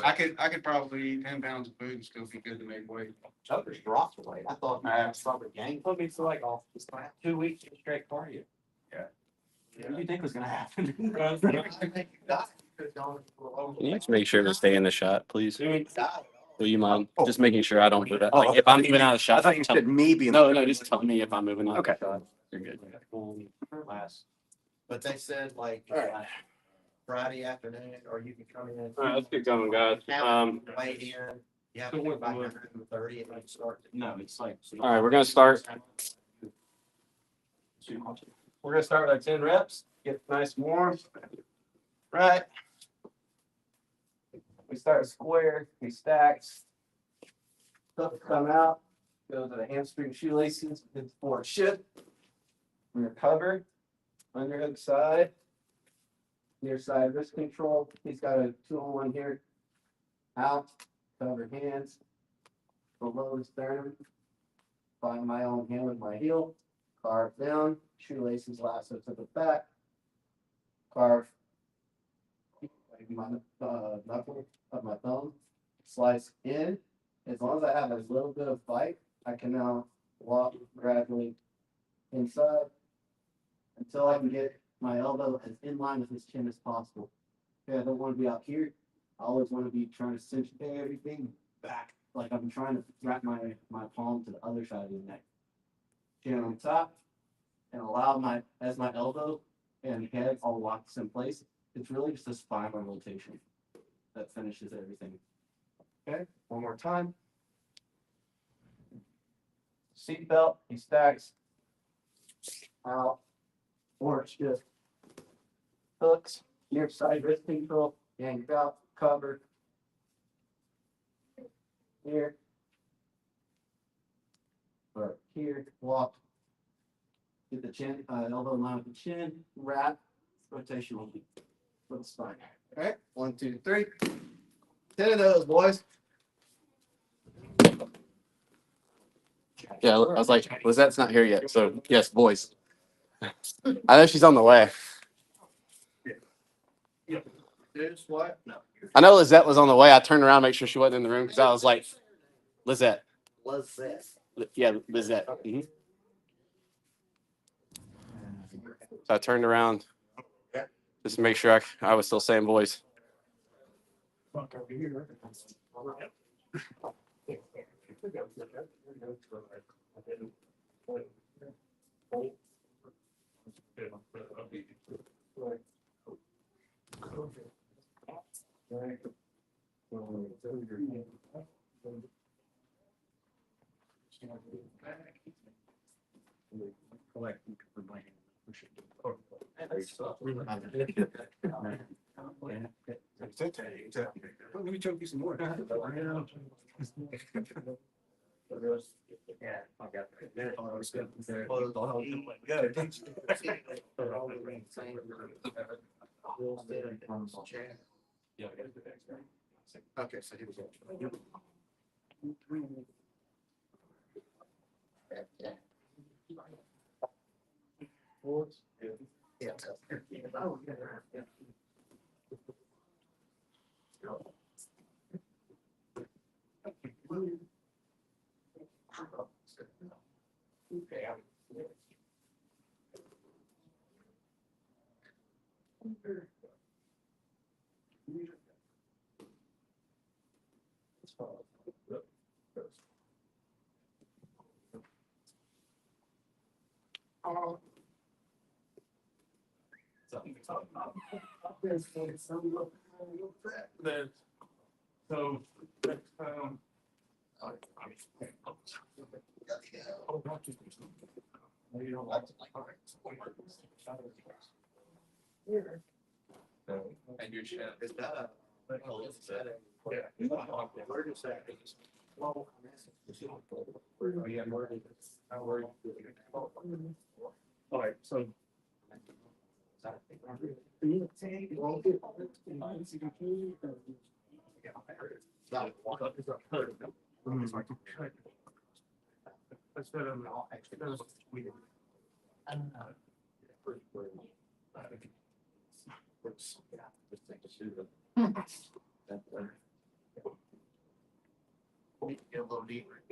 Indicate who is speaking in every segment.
Speaker 1: I could probably eat 10 pounds of food and still be good to make weight.
Speaker 2: Chuckers dropped the weight. I thought I probably gained.
Speaker 3: Put me to like off 2 weeks of straight cardio.
Speaker 2: What do you think was gonna happen?
Speaker 4: Can you just make sure to stay in the shot, please? Will you mind just making sure I don't do that? Like if I'm moving out of the shot,
Speaker 2: I thought you
Speaker 4: tell
Speaker 2: said me being.
Speaker 4: no, just tell me if I'm moving out
Speaker 2: Okay.
Speaker 4: of the shot. You're good.
Speaker 2: Last. But they said like Friday afternoon, or you can come in.
Speaker 4: All right, let's get going, guys.
Speaker 2: Weigh in. You have to do about 130 and you start.
Speaker 3: No, it's like.
Speaker 4: All right, we're gonna start.
Speaker 3: We're gonna start with our 10 reps. Get nice and warm. Right. We start square. We stacks. Stuff come out. Go to the hamstring shoelaces. Hit the forward shift. We're gonna cover. Underhook side. Near side wrist control. He's got a 2-on-1 here. Out. Cover hands. Below the sternum. Find my own hand with my heel. Carve down. Shoelaces lasso to the back. Carve my knuckle of my thumb. Slice in. As long as I have a little bit of bite, I can now walk gradually inside until I can get my elbow as in line with his chin as possible. Okay, I don't want to be out here. I always want to be trying to cinch everything back, like I'm trying to wrap my palm to the other side of the neck. Chin on top, and allow as my elbow and head all locks in place. It's really just a spinal rotation that finishes everything. Okay, one more time. Seat belt, he stacks out, or it's just hooks, near side wrist control, yank out, cover. Here. Or here, walk. Get the chin, elbow in line with the chin, wrap, rotation will be for the spine. All right, 1, 2, 3. 10 of those, boys.
Speaker 4: Yeah, I was like, Lizette's not here yet, so yes, boys. I know she's on the way.
Speaker 2: This what? No.
Speaker 4: I know Lizette was on the way. I turned around, to make sure she wasn't in the room because I was like, Lizette.
Speaker 2: What's this?
Speaker 4: Yeah, Lizette. Mm-hmm. So I turned around just to make sure I was still saying boys.
Speaker 1: Let me choke you some more.
Speaker 2: Yeah, I got
Speaker 1: Okay, so he was.
Speaker 2: Yeah.
Speaker 1: So next time. And your chin is that all right, so.
Speaker 2: Get a little deeper.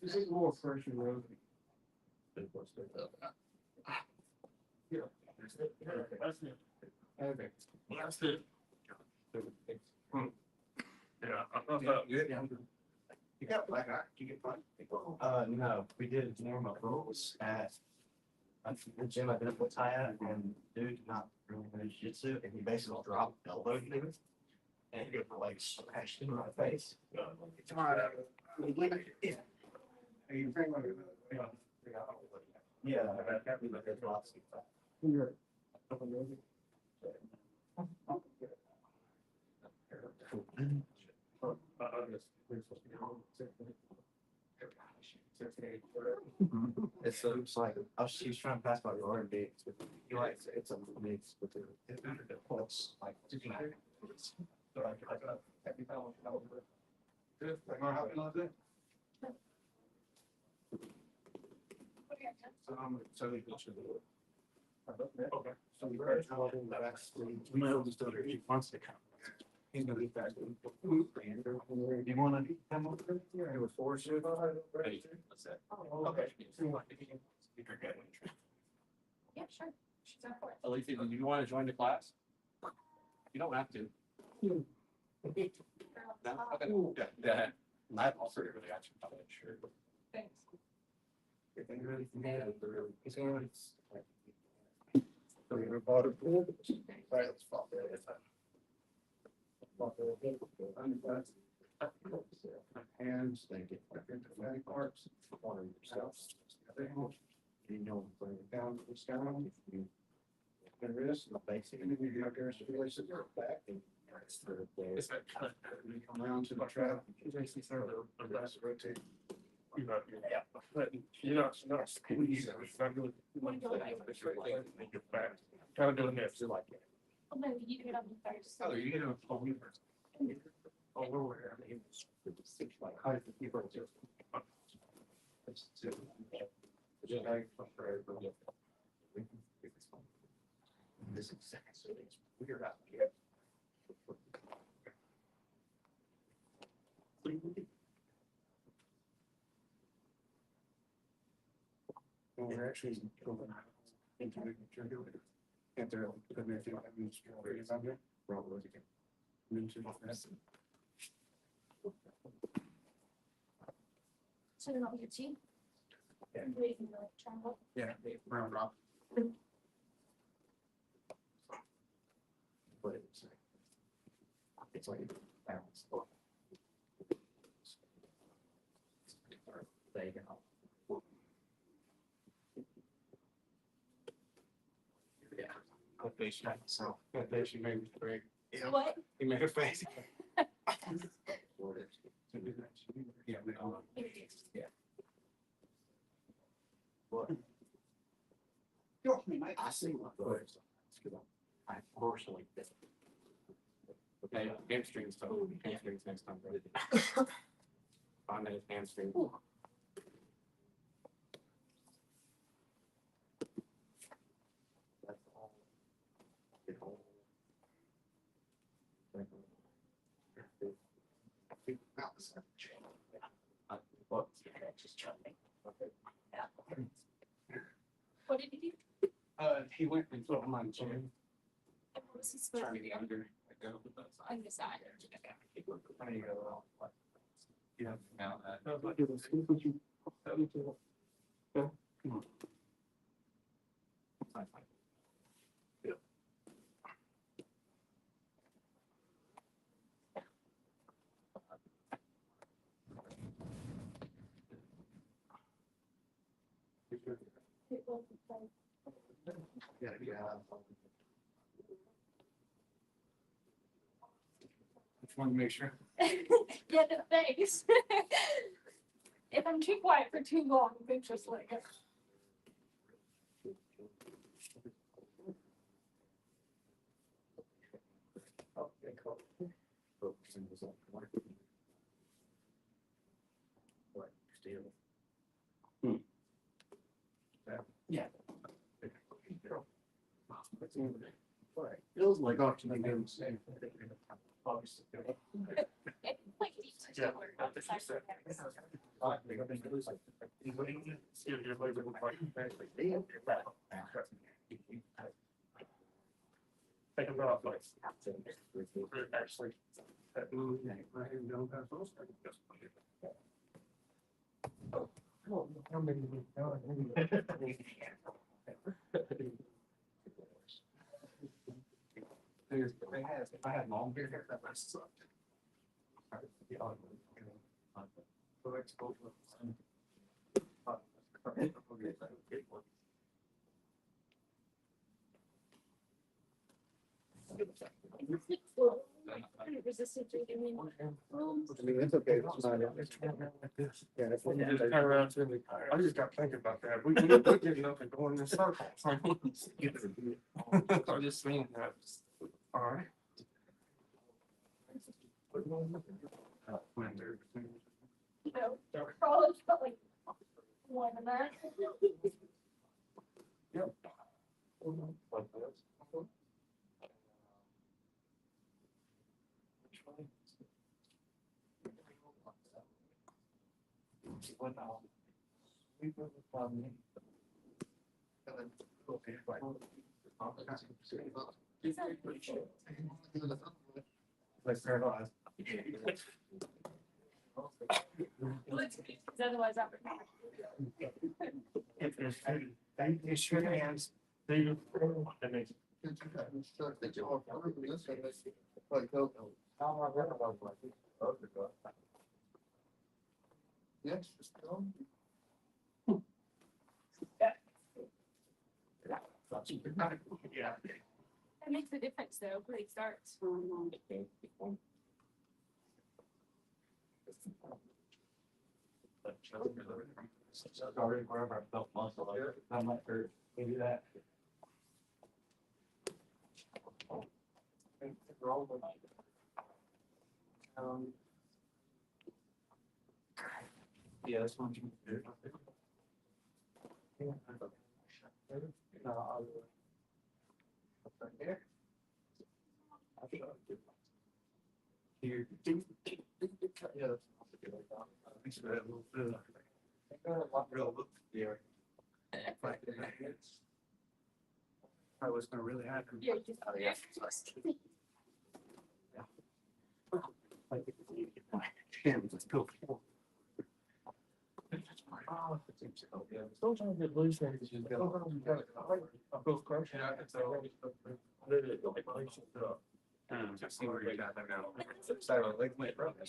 Speaker 1: This is more fresh and rosy. Yeah. Okay.
Speaker 5: That's it. Yeah,
Speaker 2: You got a black eye? You get black? No, we did normal rules at the gym I've been up with Taya, and dude did not really know jiu-jitsu, and he basically dropped elbow things. And he like smashed in my face.
Speaker 1: Come on. Yeah. Are you bring one?
Speaker 2: Yeah, I can't believe there's lots of stuff. It's like, she's trying to pass by the R&B. You're right, it's a mix with the pulse, like. So I got
Speaker 1: Good. Like, how happy was it? So they go to the. Okay. So you heard how the rest, my oldest daughter, she wants to come. He's gonna be back. You wanna come over here? It was four shoes. What's that? Okay.
Speaker 6: Yeah, sure. She's up for it.
Speaker 4: Alicia, do you want to join the class? You don't have to. No? Okay. Yeah. My also really got you. I'm not sure.
Speaker 6: Thanks.
Speaker 2: He's going so we bought a pool. Right, let's fall there. Hands, they get into fatty parts, water yourself. You know, bring it down, it's down. You can wrist, the basic, and then you have your release it back. And it's the you come around to the trap, you basically start the rest rotate.
Speaker 5: yeah, but you're not squeezing, it's not really. It's right there, make it back. Kind of doing this, you're like.
Speaker 6: Oh, no, you do it on the first.
Speaker 1: Oh, you get a full first.
Speaker 5: Oh, where?
Speaker 2: Like, how do you keep it? This is second, so it's weird out here.
Speaker 1: Well, we're actually going into the trigger. Can't there, couldn't if you don't have any areas on there? Probably again.
Speaker 6: So you're not your team?
Speaker 1: Yeah.
Speaker 6: Waiting to like travel.
Speaker 1: Yeah, round rock.
Speaker 2: But it's like balance. There you go.
Speaker 1: Yeah. Good day, so good day, she made me break.
Speaker 6: What?
Speaker 1: He made a face. Yeah. Yeah.
Speaker 2: What? I see my voice. I personally did.
Speaker 4: Okay, hamstrings, so hamstrings next time. Find that hamstring.
Speaker 2: That's all. What?
Speaker 6: Just jumping.
Speaker 2: Okay.
Speaker 6: What did he do?
Speaker 1: He went and put him on chair,
Speaker 6: And what was he supposed
Speaker 1: trying
Speaker 6: to
Speaker 1: to
Speaker 6: do?
Speaker 1: get under. Go.
Speaker 6: On the side.
Speaker 2: There you go.
Speaker 1: Yeah. Now,
Speaker 2: Yeah, yeah.
Speaker 1: just wanted to make sure.
Speaker 6: Yeah, the face. If I'm too quiet for too long, then just like.
Speaker 1: Yeah. Feels like auction again.
Speaker 6: Like deep
Speaker 5: Yeah.
Speaker 6: or outside of that.
Speaker 5: Think about like. Actually. That move.
Speaker 1: If I had long hair, that might suck.
Speaker 6: Resistant to giving.
Speaker 2: I mean, it's okay. It's not. Yeah, if we-
Speaker 5: Turn around to me. I just got thinking about that. We're getting up and going in circles. I'm just saying that. All right.
Speaker 6: You know, probably felt like one of that. Otherwise, I would.
Speaker 5: It's your hands. They.
Speaker 2: Yes.
Speaker 5: Yeah.
Speaker 6: It makes a difference though, when it starts.
Speaker 1: Sorry, wherever I felt muscle, I might hurt. Maybe that. Yeah, this one's. Here. Yeah. I was gonna really happen.
Speaker 6: Yeah, just.
Speaker 1: Let's go.
Speaker 5: Sometimes it lose things.
Speaker 1: I see where you're at now.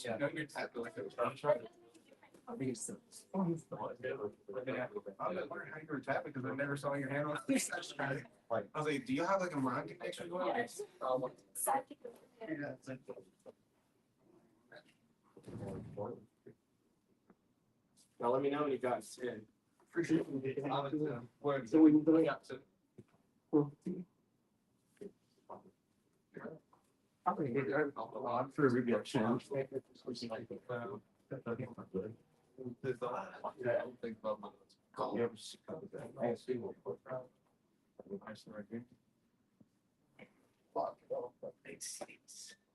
Speaker 5: Yeah.
Speaker 1: No, you're tapping like it was.
Speaker 5: I was wondering how you were tapping because I never saw your hand on this. I was like, do you have like a mind connection going on?
Speaker 6: Yes.
Speaker 3: Now let me know when you got in.
Speaker 5: So we can go out to.
Speaker 1: I'm sure we'd get a chance.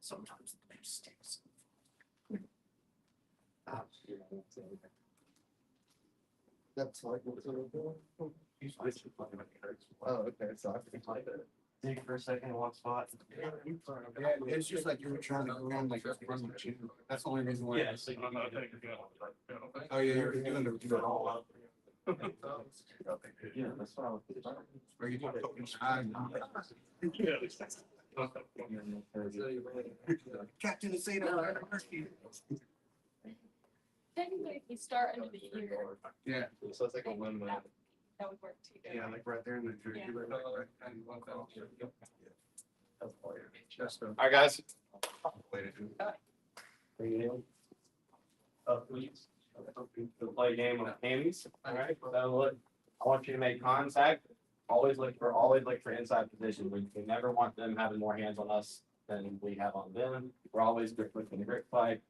Speaker 1: Sometimes the best sticks.
Speaker 2: That's like. What's it doing? Oh, okay, so I can type it.
Speaker 1: Dig for a second in one spot.
Speaker 5: Yeah, it's just like you were trying to go around like run the gym. That's the only reason why.
Speaker 1: Yeah, so
Speaker 5: Oh, yeah, you're doing the all up.
Speaker 1: Yeah, that's what I was.
Speaker 5: Are you doing open side? Captain is saying.
Speaker 6: Technically, if you start under the ear,
Speaker 5: Yeah.
Speaker 4: So it's like a win-win.
Speaker 6: that would work too.
Speaker 5: Yeah, like right there in the.
Speaker 6: Yeah.
Speaker 5: Just a
Speaker 3: All right, guys.
Speaker 5: way to do
Speaker 3: Please. We'll play a game of hammies. All right. So look, I want you to make contact. Always look for inside position. We never want them having more hands on us
Speaker 4: than we have on them. We're always looking to grip fight,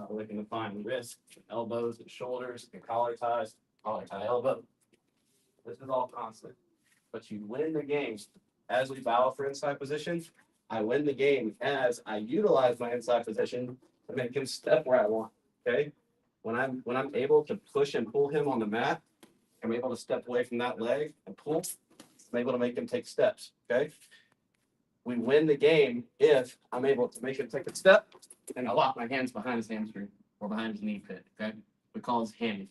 Speaker 4: looking to find wrists, elbows, and shoulders, and collar ties, collar tie elbow. This is all constant. But you win the game as we battle for inside position. I win the game as I utilize my inside position to make him step where I want. Okay. When I'm able to push and pull him on the mat, I'm able to step away from that leg and pull. I'm able to make him take steps. Okay. We win the game if I'm able to make him take a step and I lock my hands behind his hamstring or behind his knee pit. Okay. We call this hammy.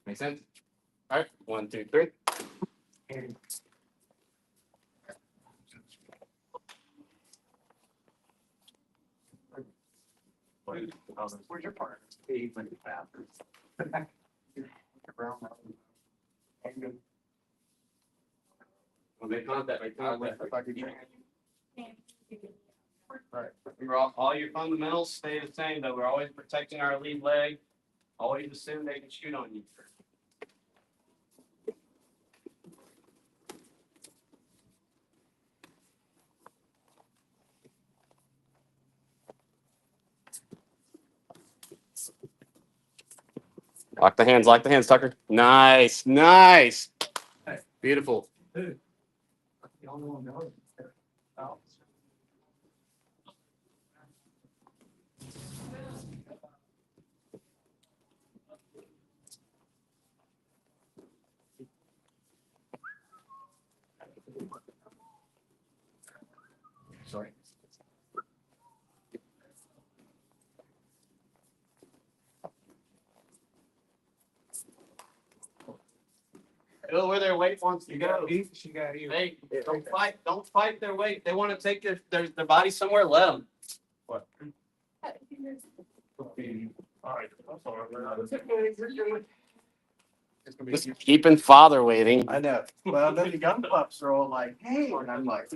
Speaker 4: Make sense? All right. 1, 2, 3.
Speaker 1: Where's your partner?
Speaker 2: He's in the bathroom.
Speaker 4: When they contact,
Speaker 2: If I could get-
Speaker 4: We're all your fundamentals stay the same, though. We're always protecting our lead leg. Always assume they can shoot on you. Lock the hands, Tucker. Nice, nice. Beautiful.
Speaker 2: The only one knows. Oh. Sorry.
Speaker 4: Go where their weight wants to go.
Speaker 2: She got you.
Speaker 4: Hey, don't fight their weight. They want to take their body somewhere, let them.
Speaker 5: What? All right. That's all right.
Speaker 2: It's gonna be.
Speaker 4: Just keeping father waiting.
Speaker 2: I know. Well, then the young pups are all like, hey, and I'm like.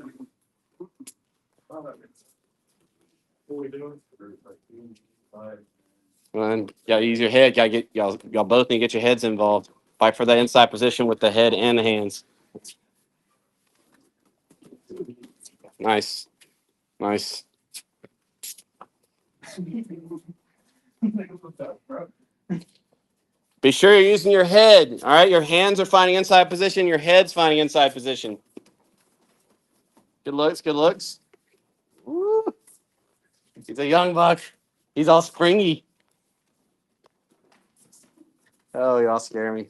Speaker 5: What are we doing?
Speaker 4: And gotta use your head. Gotta get y'all both need to get your heads involved. Fight for that inside position with the head and the hands. Nice. Nice. Be sure you're using your head. All right. Your hands are finding inside position. Your head's finding inside position. Good looks. Good looks. Woo. He's a young buck. He's all springy. Oh, y'all scare me.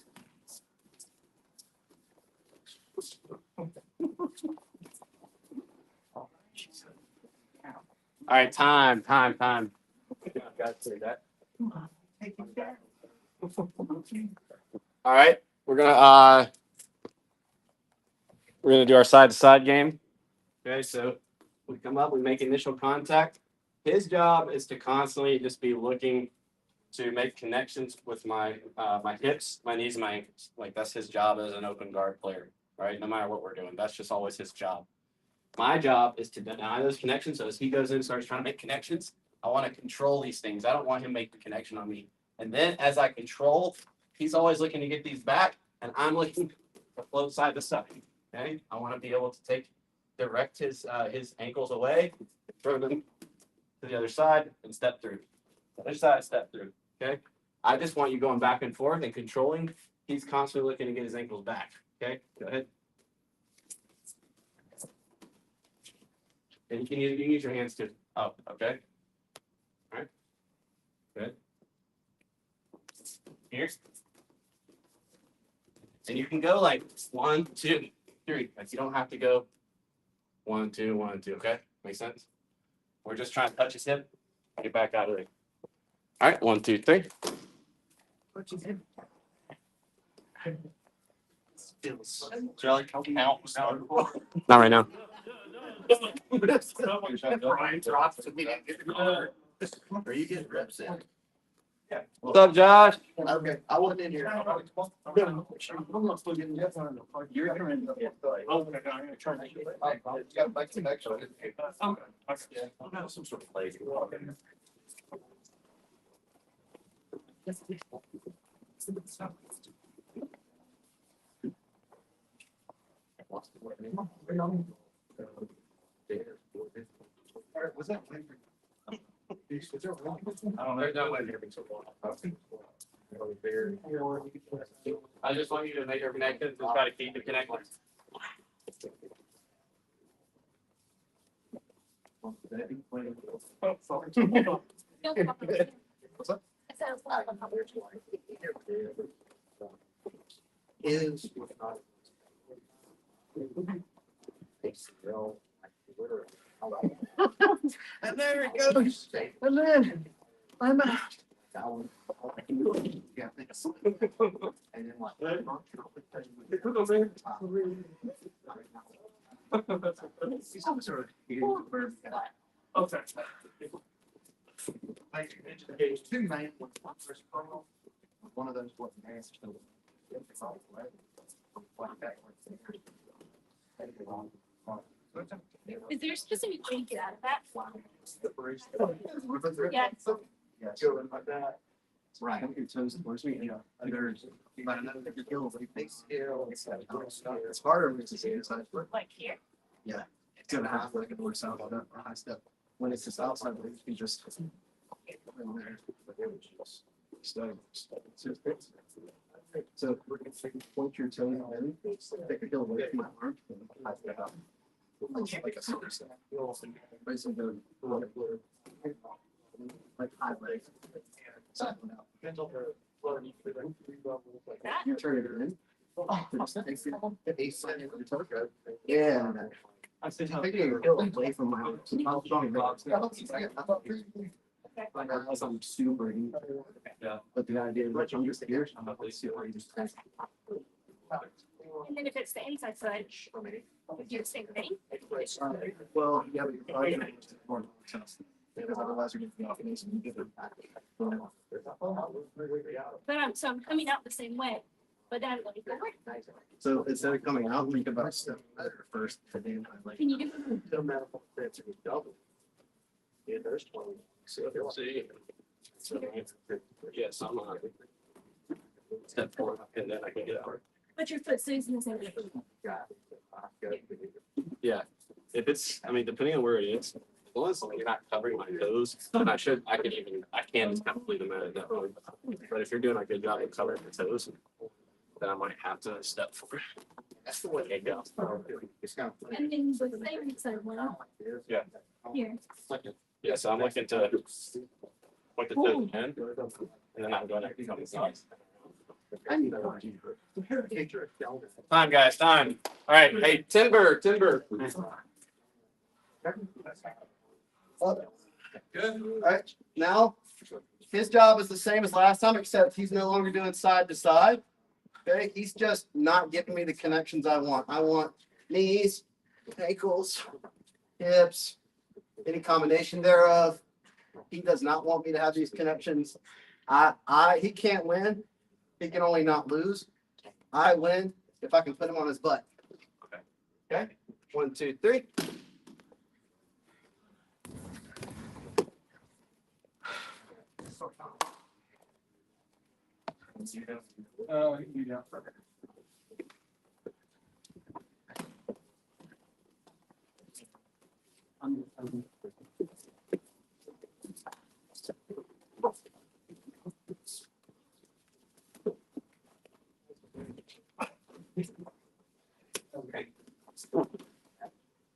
Speaker 4: All right, time. Got to say that. All right, we're gonna do our side to side game. Okay, so we come up, we make initial contact. His job is to constantly just be looking to make connections with my my hips, my knees, and my ankles. Like that's his job as an open guard player, right? No matter what we're doing, that's just always his job. My job is to deny those connections. So as he goes in and starts trying to make connections, I want to control these things. I don't want him making the connection on me. And then as I control, he's always looking to get these back, and I'm looking to float side to side. Okay, I want to be able to direct his ankles away, throw them to the other side, and step through. Other side, step through. Okay, I just want you going back and forth and controlling. He's constantly looking to get his ankles back. Okay, go ahead. And you can use your hands too. Oh, okay. All right. Good. Here. And you can go like 1, 2, 3. Like you don't have to go 1, 2, 1, 2. Okay, makes sense. We're just trying to touch his hip. Get back out of there. All right, 1, 2, 3.
Speaker 5: Jelly count.
Speaker 4: Not right now.
Speaker 5: Brian drops to me.
Speaker 2: Are you getting reps in?
Speaker 4: What's up, Josh?
Speaker 2: Okay, I wasn't in here. You're in. Got my connection. Some sort of lazy. Was that?
Speaker 4: I don't know. There's no way they're so long. I just want you to make her connected and try to keep it connected.
Speaker 2: Is. And there it goes. And then I'm out. Yeah, thanks. And then what?
Speaker 5: Okay.
Speaker 2: Two night one first promo. One of those wasn't answered.
Speaker 6: Is there a specific way to get out of that?
Speaker 2: Yeah.
Speaker 6: Yeah.
Speaker 2: Right. Your toes towards me, you know, there's about another skill, like big skill. It's harder when it's a inside foot.
Speaker 6: Like here.
Speaker 2: It's gonna have like a north south on that high step. When it's just outside, you just. So we're gonna point your toe in, take a heel away from my arm. And high step out. Like a silver step. Basically, like high leg. Side one out.
Speaker 6: That?
Speaker 2: You turn it in. Yeah. I'm taking a heel away from my arm. How strong is I'm super easy. But the idea is I'm just here. I'm not really super easy.
Speaker 6: And then if it's the inside side, we do the same thing.
Speaker 2: Well, yeah, but you're probably gonna use the corner test. Because otherwise you're gonna be off and you get it back.
Speaker 6: But I'm coming out the same way, but then I'm going forward.
Speaker 2: So instead of coming out, think about step better first. And then like.
Speaker 6: Can you do?
Speaker 2: Yeah, there's 20.
Speaker 4: See. Yes, I'm on. Step forward, and then I can get out.
Speaker 6: But your foot stays in the same way.
Speaker 4: Yeah, if it's, I mean, depending on where it is, as long as you're not covering my toes, then I can just kind of leave them at that point. But if you're doing a good job of covering the toes, then I might have to step forward. That's the way it goes.
Speaker 6: And then the same side one.
Speaker 4: Yeah.
Speaker 6: Here.
Speaker 4: Yeah, so I'm looking to point the toes in, and then I'm going to come inside. Time, guys, time. All right, hey, Timber.
Speaker 3: Good. All right, now his job is the same as last time, except he's no longer doing side to side. Okay, he's just not giving me the connections I want. I want knees, ankles, hips, any combination thereof. He does not want me to have these connections. He can't win. He can only not lose. I win if I can put him on his butt. Okay. 1, 2, 3.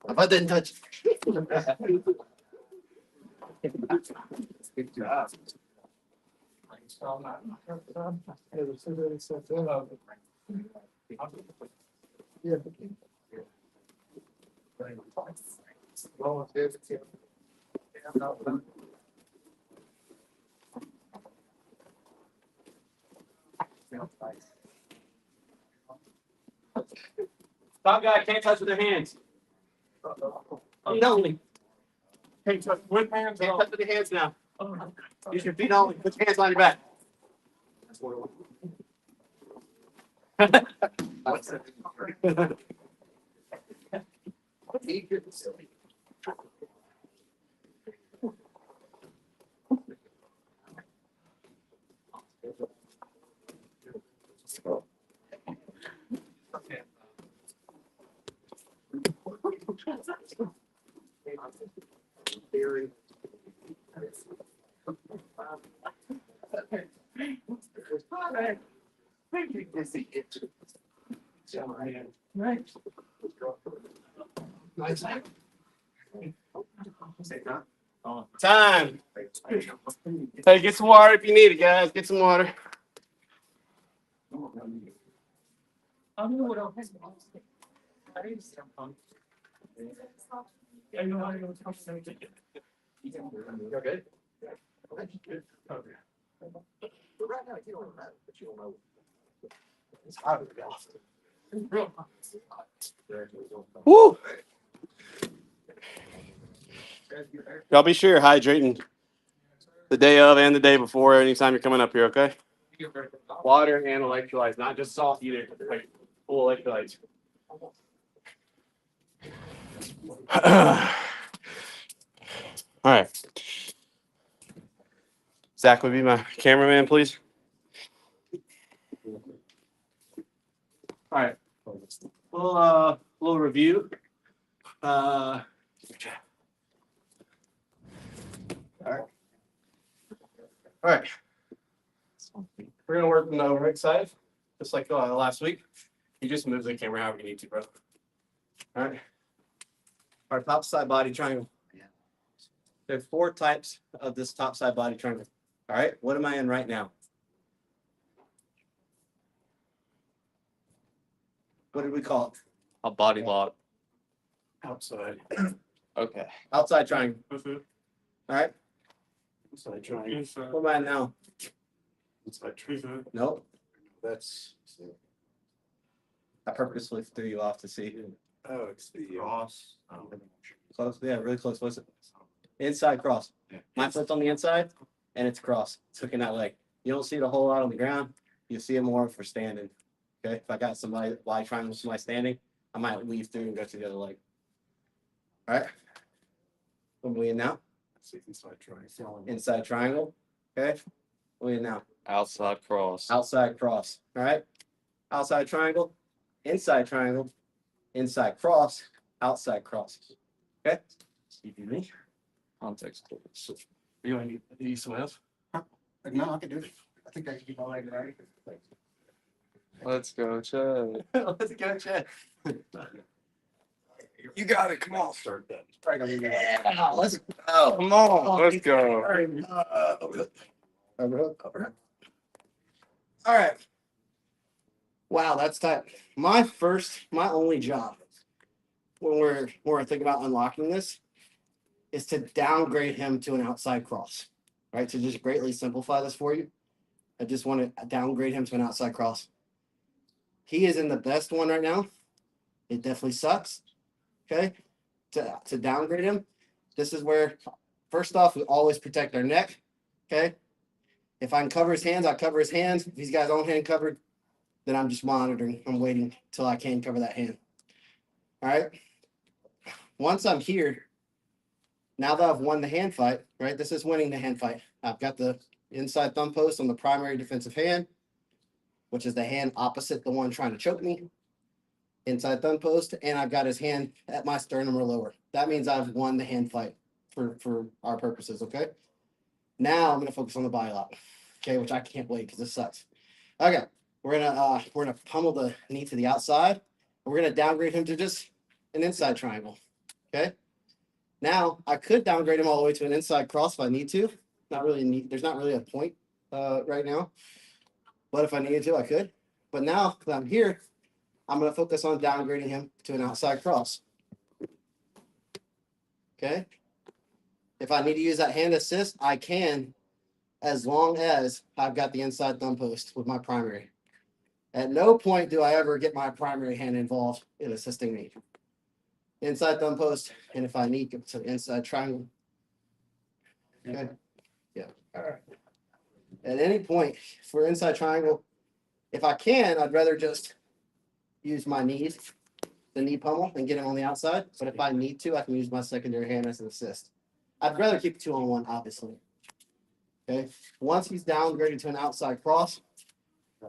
Speaker 3: If I didn't touch.
Speaker 2: Good job.
Speaker 4: Top guy can't touch with their hands. Only.
Speaker 5: Can't touch with hands.
Speaker 4: Can't touch with your hands now. Use your feet only. Put your hands on your back. Time. Hey, get some water if you need it, guys. Get some water. You're good.
Speaker 2: Right now, you don't know, but you don't know. It's hot.
Speaker 4: Woo! Y'all be sure you're hydrating the day of and the day before anytime you're coming up here, okay? Water and electrolytes, not just salt either. Like full electrolytes. All right. Zach would be my cameraman, please. All right. Little review. All right. We're gonna work on the overhead side, just like last week. You just move the camera however you need to, bro. All right. Our top side body triangle. There are 4 types of this top side body triangle. All right. What am I in right now? What did we call it? A body lock.
Speaker 1: Outside.
Speaker 4: Okay. Outside triangle. All right.
Speaker 1: Inside triangle.
Speaker 5: Inside.
Speaker 4: What am I in now?
Speaker 1: Inside triangle.
Speaker 4: Nope.
Speaker 1: That's.
Speaker 4: I purposely threw you off to see.
Speaker 1: Oh, it's the cross.
Speaker 4: Close. Yeah, really close. What's it? Inside cross. My foot's on the inside, and it's cross. It's hooking that leg. You don't see it a whole lot on the ground. You see it more if we're standing. Okay. If I got somebody wide triangle, somebody standing, I might weave through and go to the other leg. All right. What are we in now?
Speaker 1: Inside triangle.
Speaker 4: Inside triangle. Okay. What are we in now?
Speaker 3: Outside cross.
Speaker 4: Outside cross. All right. Outside triangle. Inside triangle. Inside cross. Outside cross. Okay. You do me.
Speaker 3: Context clues.
Speaker 1: You want to need some help? No, I can do it. I think I can keep my leg right.
Speaker 3: Let's go, Chad.
Speaker 4: Let's go, Chad.
Speaker 1: You got it. Come on. Start that.
Speaker 4: Yeah, let's go.
Speaker 3: Come on, let's go.
Speaker 4: All right. Wow, that's tight. My only job when we're thinking about unlocking this is to downgrade him to an outside cross. Right? To just greatly simplify this for you. I just want to downgrade him to an outside cross. He is in the best one right now. It definitely sucks. Okay. To downgrade him, this is where, first off, we always protect our neck. Okay. If I can cover his hands, I cover his hands. If he's got his own hand covered, then I'm just monitoring. I'm waiting till I can cover that hand. All right. Once I'm here, now that I've won the hand fight, right? This is winning the hand fight. I've got the inside thumb post on the primary defensive hand, which is the hand opposite the one trying to choke me. Inside thumb post, and I've got his hand at my sternum or lower. That means I've won the hand fight for our purposes, okay? Now I'm gonna focus on the body lock, okay, which I can't wait because this sucks. Okay, we're gonna pummel the knee to the outside, and we're gonna downgrade him to just an inside triangle, okay? Now I could downgrade him all the way to an inside cross if I need to. Not really need. There's not really a point right now, but if I needed to, I could. But now that I'm here, I'm going to focus on downgrading him to an outside cross. Okay. If I need to use that hand assist, I can, as long as I've got the inside thumb post with my primary. At no point do I ever get my primary hand involved in assisting me. Inside thumb post, and if I need to inside triangle. Okay. Yeah. All right. At any point for inside triangle, if I can, I'd rather just use my knees, the knee pummel, and get him on the outside. But if I need to, I can use my secondary hand as an assist. I'd rather keep 2-on-1, obviously. Okay. Once he's downgraded to an outside cross,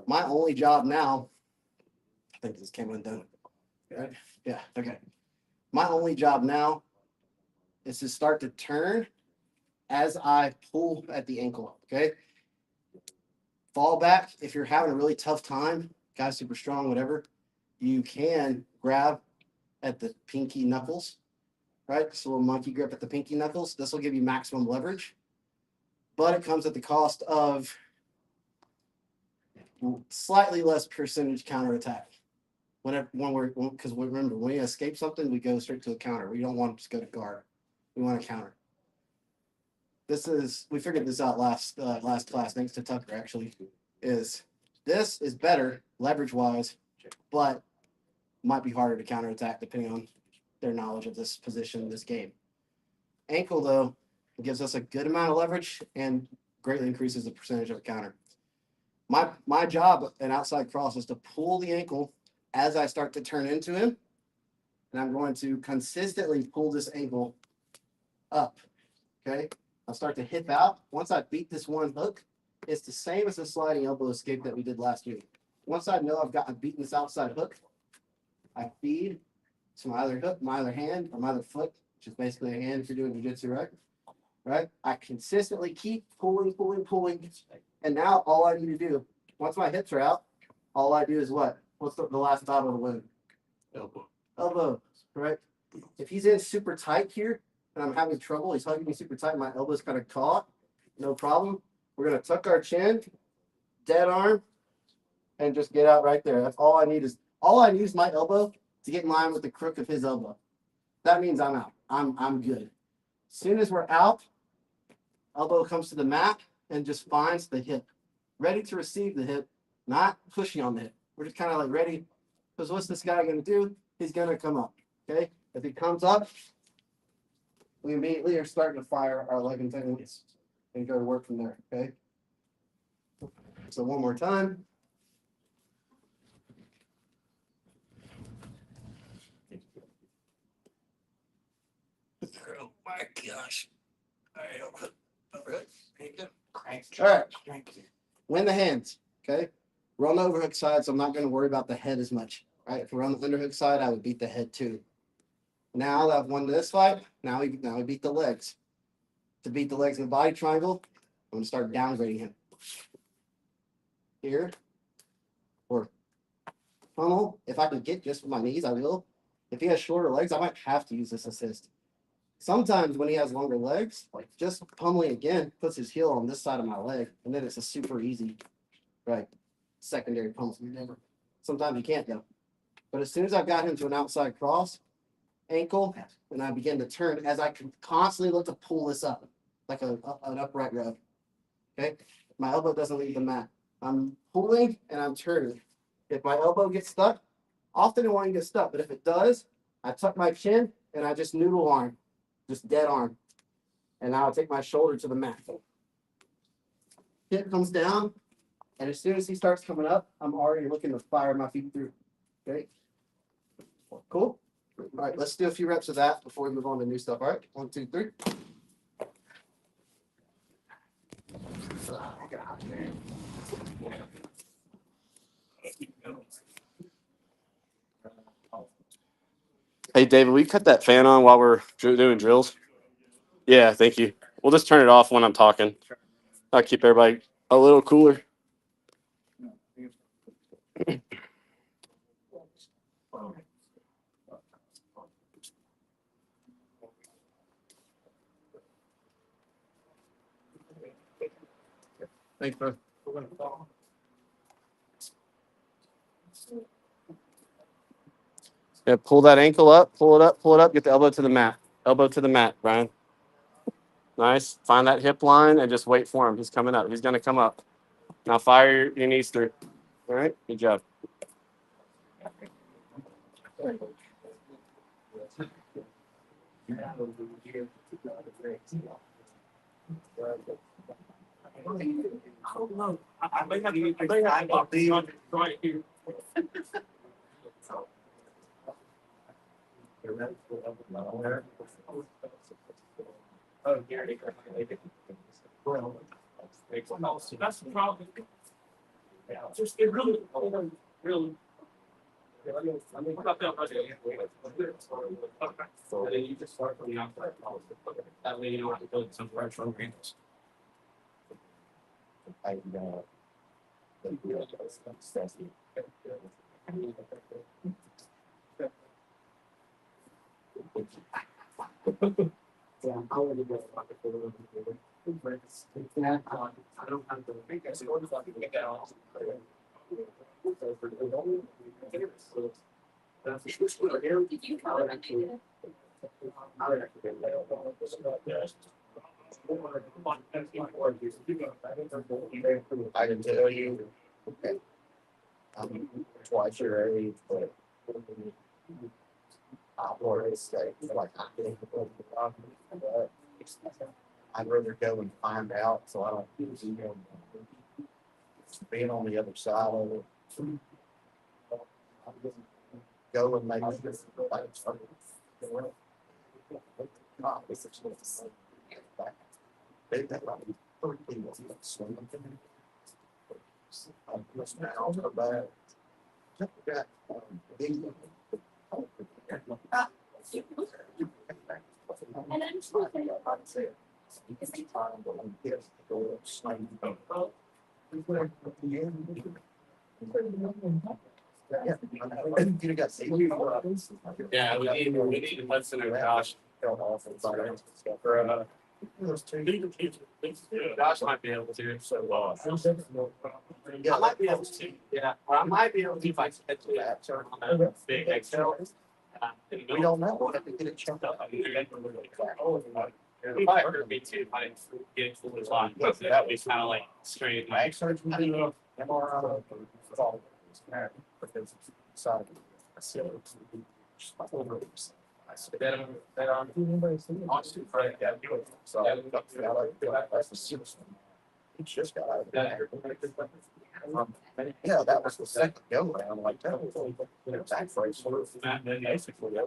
Speaker 4: my only job now, I think this came undone. Right? Yeah. Okay. My only job now is to start to turn as I pull at the ankle. Okay.
Speaker 7: fall back, if you're having a really tough time, guy's super strong, whatever, you can grab at the pinky knuckles, right? So a little monkey grip at the pinky knuckles. This will give you maximum leverage, but it comes at the cost of slightly less percentage counterattack. Because remember, when we escape something, we go straight to a counter. We don't want to just go to guard. We want to counter. We figured this out last class, thanks to Tucker, actually, this is better leverage wise, but might be harder to counterattack depending on their knowledge of this position in this game. Ankle, though, gives us a good amount of leverage and greatly increases the percentage of a counter. My job in outside cross is to pull the ankle as I start to turn into him, and I'm going to consistently pull this ankle up, okay? I'll start to hip out. Once I beat this one hook, it's the same as the sliding elbow escape that we did last week. Once I know I've beaten this outside hook, I feed to my other hook, my other hand, or my other foot, which is basically a hand if you're doing jiu-jitsu, right? Right? I consistently keep pulling, and now all I need to do, once my hips are out, all I do is what? What's the last battle to win? Elbow, right? If he's in super tight here, and I'm having trouble, he's hugging me super tight, my elbow's kind of caught, no problem. We're going to tuck our chin, dead arm, and just get out right there. That's all I need is my elbow to get in line with the crook of his elbow. That means I'm out. I'm good. As soon as we're out, elbow comes to the mat and just finds the hip. Ready to receive the hip, not pushing on the hip. We're just kind of like ready. Because what's this guy going to do? He's going to come up. Okay? If he comes up, we immediately are starting to fire our leg and tendons and go to work from there. Okay? So one more time. Oh my gosh. All right. All right. Win the hands. Okay. We're on the overhook side, so I'm not going to worry about the head as much. All right. If we're on the underhook side, I would beat the head too. Now that I've won this fight, now we beat the legs. To beat the legs in the body triangle, I'm going to start downgrading him. Here. Or funnel. If I can get just with my knees, I will. If he has shorter legs, I might have to use this assist. Sometimes when he has longer legs, like just pummeling again, puts his heel on this side of my leg, and then it's a super easy, right, secondary pummel. Sometimes you can't though. But as soon as I've got him to an outside cross, ankle, and I begin to turn, as I can constantly look to pull this up, like an upright row. Okay? My elbow doesn't leave the mat. I'm pulling and I'm turning. If my elbow gets stuck, often it won't get stuck, but if it does, I tuck my chin and I just noodle arm. Just dead arm. And now I'll take my shoulder to the mat. Hip comes down, and as soon as he starts coming up, I'm already looking to fire my feet through. Okay? Cool? All right, let's do a few reps of that before we move on to new stuff. All right? 1, 2, 3.
Speaker 4: Hey, David, will you cut that fan on while we're doing drills? Yeah, thank you. We'll just turn it off when I'm talking. I'll keep everybody a little cooler.
Speaker 5: Thanks, bro.
Speaker 4: Yeah, pull that ankle up, pull it up, get the elbow to the mat. Elbow to the mat, Brian. Nice. Find that hip line and just wait for him. He's coming up. He's going to come up. Now fire your knees through. All right? Good job.
Speaker 5: I may have right here. Oh, Gary. That's the problem. Just it really. What about that right there? Okay. And then you just start from the outside. That way you don't have to build some pressure on your ankles.
Speaker 1: Yeah, I'm already good. I don't have to think I scored if I can get down.
Speaker 6: Did you call it?
Speaker 2: I can tell you. I'm twice your age, but. I'll already say, like, I'd rather go and find out, so I don't. Being on the other side of it. Go and make it.
Speaker 6: And I'm just looking at
Speaker 4: Yeah, we need to listen to Josh. For, Josh might be able to. I might be able to. Yeah, or I might be able to if I get to that on a big Excel.
Speaker 2: We don't know, we'll have to get it checked out.
Speaker 4: It might hurt me too if I didn't get it fully locked, but that was kind of like straight.
Speaker 2: Mag surgery, MRI. Because side. He just got out of there. Yeah, that was the second go round, like that was back brace. Basically, I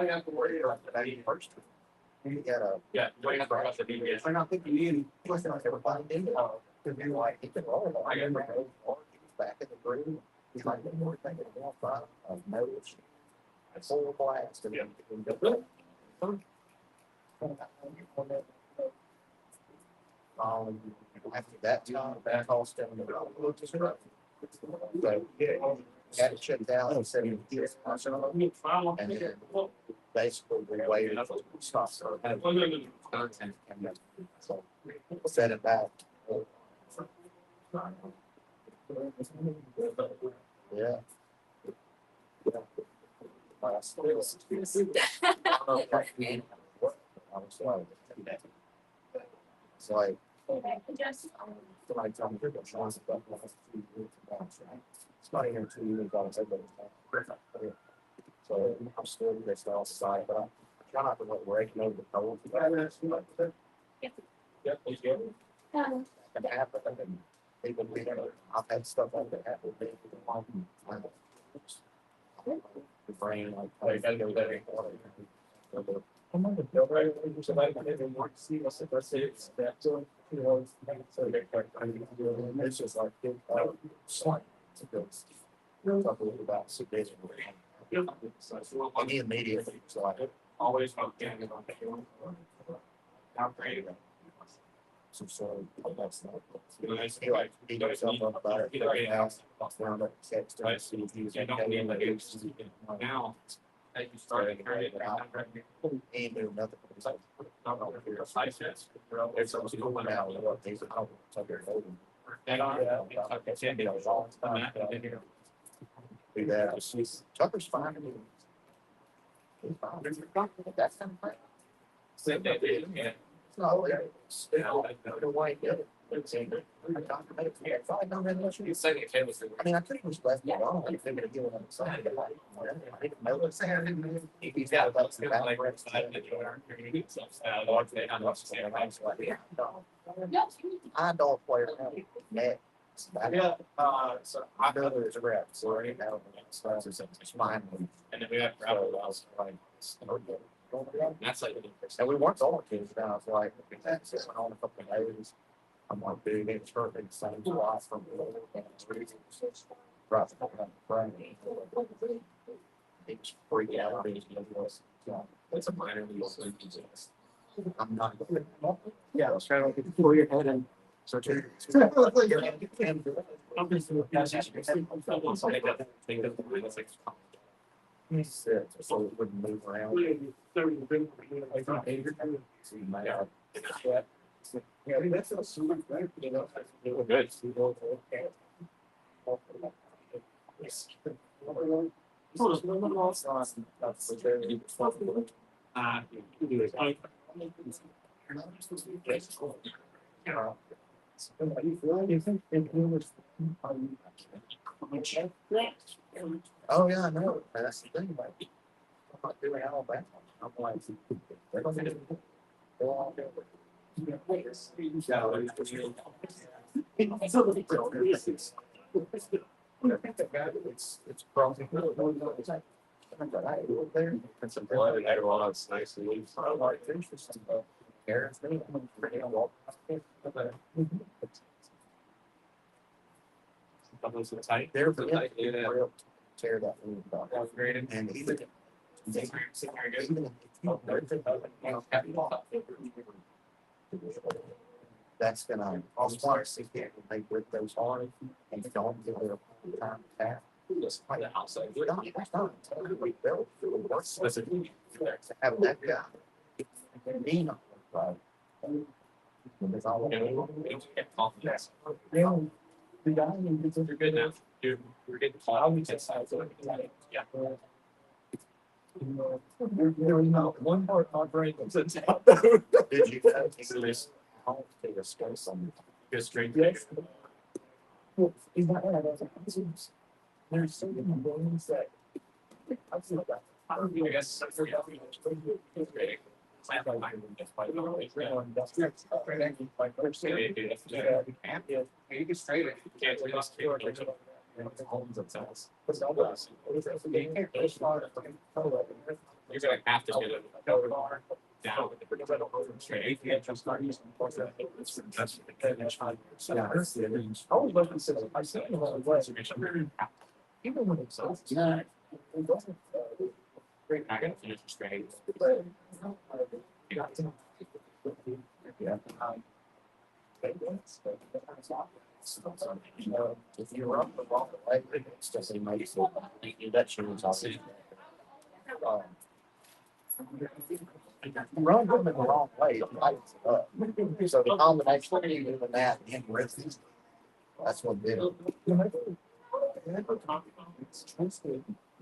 Speaker 2: have to worry about that first. He had a.
Speaker 4: Yeah, don't have to rush the DBS.
Speaker 2: I don't think you need. Wasn't like everybody did. To be like, he could roll. I got my old part. He was back in the groove. He's like, the more thing that won't find a nose. A full blast. And after that time, that all stuff. So, yeah, had to shut down and said he was personal. And then basically we waited to stop. So set it back. Yeah. It's like, somebody told me, it's not even 2 years ago. So I'm still this outside, but I try not to let break over the cold. Can happen. And even I've had stuff like that happen. The brain, like, I go there. I'm on the bill right away. Somebody might even want to see us if I say it's that. So, you know, it's just like, slight. Talk a little about sedation. Any immediate, so I
Speaker 4: Always getting it on the great.
Speaker 2: some sort of that's not. He like beat himself up about it right now. Found up text and see if he's
Speaker 4: Now, as you start to turn it around.
Speaker 2: He knew nothing. It's like, it's almost cool now. What these are called. It's like they're holding. Do that. Tucker's fine. He's fine. That's him. No, it's the way it is. I mean, I could have just left it on. I figured it on the side. I didn't know what's there. He's got about the back side. I don't play around net.
Speaker 4: Yeah, so
Speaker 2: I know there's a rep, so right now it's mine.
Speaker 4: and then we have gravel wells. That's like.
Speaker 2: And we weren't all kids now. It's like that's it went on a couple of days. I'm like, dude, it's perfect. Same spot from right from He was freaking out.
Speaker 4: It's a minor league.
Speaker 2: I'm not.
Speaker 1: Yeah, I was trying to pull your head in.
Speaker 2: So. He said, so it wouldn't move around. So you might have- Yeah, I mean, that's a super, you know.
Speaker 4: Good.
Speaker 2: Oh, yeah, I know. That's the thing, like. I'm not doing Alabama. I'm like. They're gonna do it. They're all doing it's probably.
Speaker 4: Put some blood in there while it's nice and loose. Doubles the tight.
Speaker 2: They're
Speaker 4: So tight, yeah.
Speaker 2: tear that thing apart. And even. That's gonna, I'll start to see if they rip those hard and don't give it a time to tap.
Speaker 4: Just by the outside.
Speaker 2: We're not, we built, what's specifically have that guy. Lean on it, right? It's all-
Speaker 4: You're good now. You're getting cloud. Yeah.
Speaker 2: There's not one part of my brain that's in top. Did you know? It's I'll take a space on
Speaker 4: Good straight.
Speaker 2: Yes. Well, is that there's so many things that. I've seen that.
Speaker 4: I guess. You can straight it. You can't really straight it.
Speaker 2: Homes themselves.
Speaker 4: You're gonna have to get it down with the straight.
Speaker 2: That's I was looking to I said a lot of ways. Even when it's not. It doesn't.
Speaker 4: I gotta finish the straight.
Speaker 2: Yeah. If you're up the wrong way, it's just a nice that change. Run them in the wrong way, it lights it up. So the combination of doing that and ripping, that's what did it.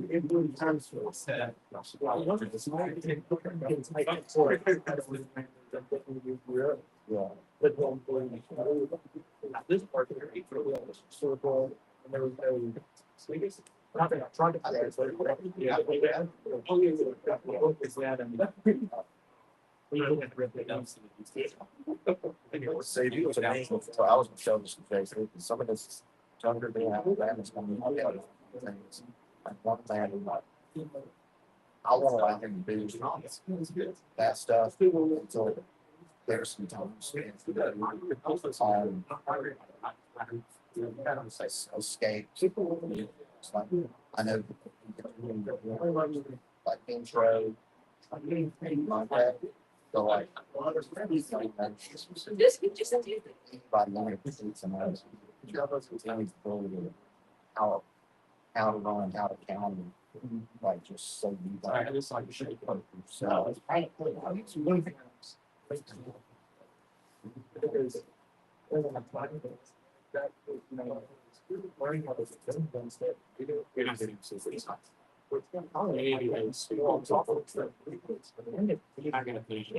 Speaker 2: It really times for set. Yeah. But this part here, it's really circle, and there was no. Nothing, I tried to. Yeah. Is that and. So you was amazing. So I was showing this face. Some of this younger than Alabama's coming out of things. Like one thing, I want to allow him to do that stuff until there's some times. Escape. It's like, I know. Like intro. Like that. So like. By knowing some others. How to run, how to count, like just so you like. It's like shape of yourself.
Speaker 4: You're not getting some free stuff. You're not gonna finish it.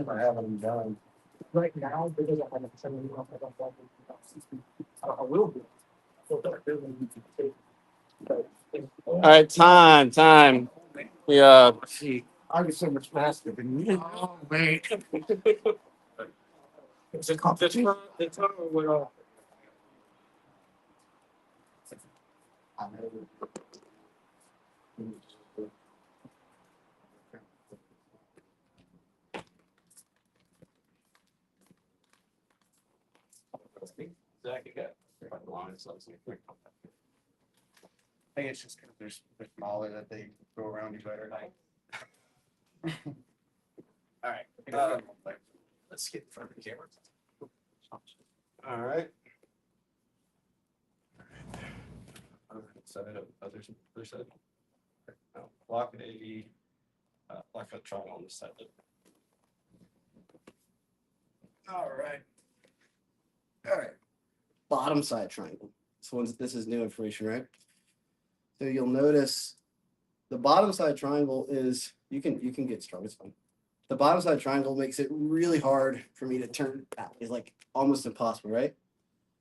Speaker 2: I haven't done. Right now, because I haven't sent anyone, I don't want to. I will be.
Speaker 4: All right, time. Yeah.
Speaker 2: See, I was so much faster than you. Oh, man. It's a competition.
Speaker 5: The time went off.
Speaker 4: Zach, you got quite a line, so it's like-
Speaker 1: I think it's just because they're smaller that they go around you better.
Speaker 4: All right, let's get in front of the camera. All right. Side up, other side. Now, block a triangle on this side.
Speaker 7: All right. All right. Bottom side triangle. So this is new information, right? So you'll notice the bottom side triangle is you can get strong. It's fine. The bottom side triangle makes it really hard for me to turn back. It's like almost impossible, right?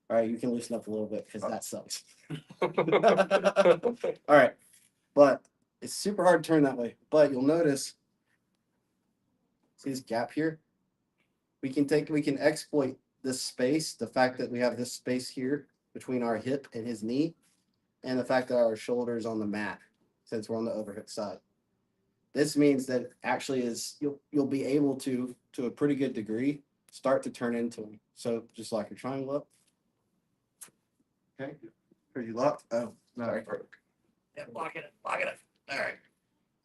Speaker 7: All right, you can loosen up a little bit because that sucks. All right, but it's super hard to turn that way. But you'll notice, see this gap here? We can exploit this space, the fact that we have this space here between our hip and his knee, and the fact that our shoulder is on the mat, since we're on the overhook side. This means that actually is you'll be able to a pretty good degree start to turn into them. So just like your triangle up. Okay, are you locked? Oh, no, yeah, lock it up. All right.